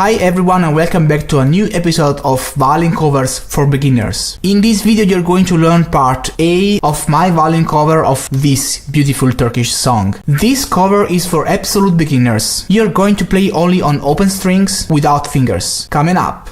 Hi everyone and welcome back to a new episode of violin covers for beginners. In this video you're going to learn part A of my violin cover of this beautiful Turkish song. This cover is for absolute beginners. You're going to play only on open strings without fingers. Coming up.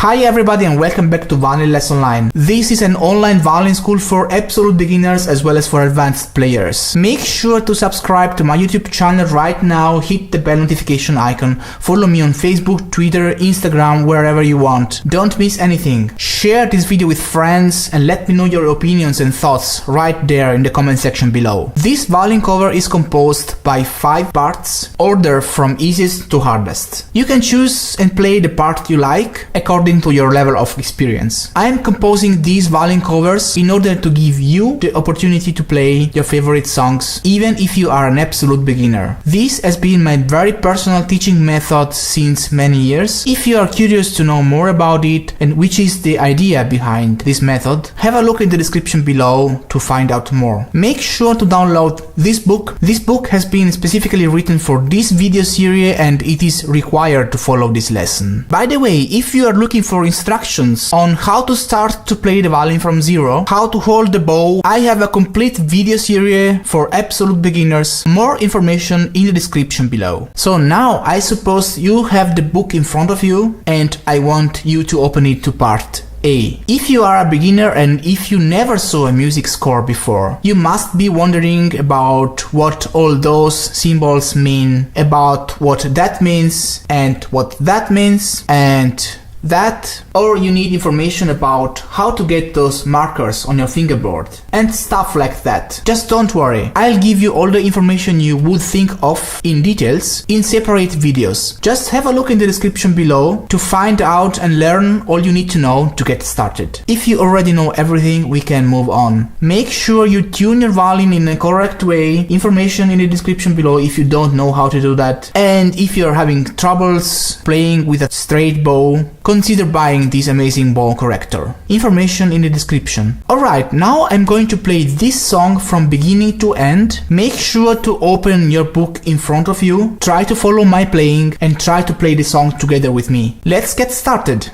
Hi everybody and welcome back to Violin Lesson Online. This is an online violin school for absolute beginners as well as for advanced players. Make sure to subscribe to my YouTube channel right now, hit the bell notification icon, follow me on Facebook, Twitter, Instagram, wherever you want. Don't miss anything. Share this video with friends and let me know your opinions and thoughts right there in the comment section below. This violin cover is composed by 5 parts, ordered from easiest to hardest. You can choose and play the part you like according to your level of experience. I am composing these violin covers in order to give you the opportunity to play your favorite songs even if you are an absolute beginner. This has been my very personal teaching method since many years. If you are curious to know more about it and which is the idea behind this method, have a look in the description below to find out more. Make sure to download this book. This book has been specifically written for this video series and it is required to follow this lesson. By the way, if you are looking for instructions on how to start to play the violin from zero, how to hold the bow, I have a complete video series for absolute beginners. More information in the description below. So now I suppose you have the book in front of you and I want you to open it to part A. If you are a beginner and if you never saw a music score before, you must be wondering about what all those symbols mean, about what that means and what that means and that, or you need information about how to get those markers on your fingerboard and stuff like that. Just don't worry, I'll give you all the information you would think of in details in separate videos. Just have a look in the description below to find out and learn all you need to know to get started. If you already know everything, we can move on. Make sure you tune your violin in a correct way. Information in the description below if you don't know how to do that. And if you're having troubles playing with a straight bow, consider buying this amazing bow corrector. Information in the description. Alright, now I'm going to play this song from beginning to end. Make sure to open your book in front of you, try to follow my playing and try to play the song together with me. Let's get started!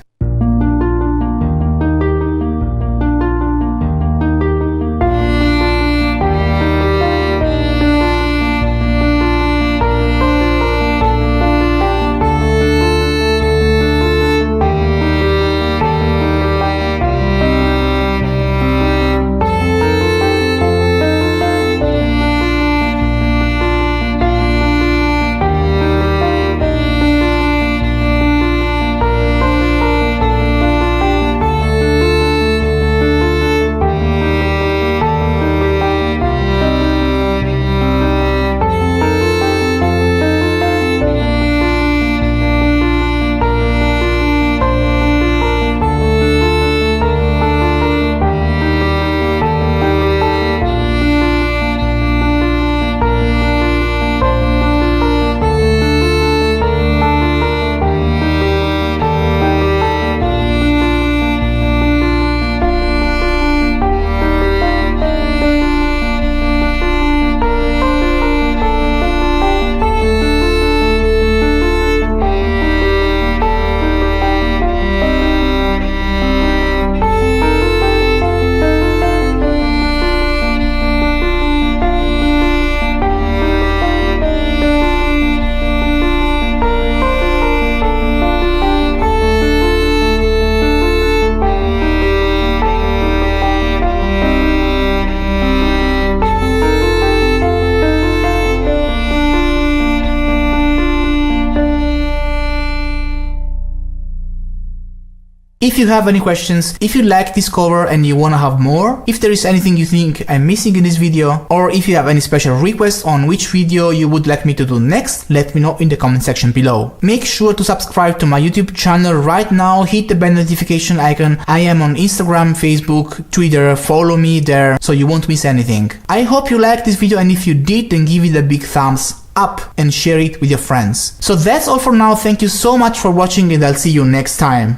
If you have any questions, if you like this cover and you wanna have more, if there is anything you think I'm missing in this video, or if you have any special requests on which video you would like me to do next, let me know in the comment section below. Make sure to subscribe to my YouTube channel right now, hit the bell notification icon. I am on Instagram, Facebook, Twitter, follow me there so you won't miss anything. I hope you liked this video, and if you did, then give it a big thumbs up and share it with your friends. So that's all for now, thank you so much for watching and I'll see you next time.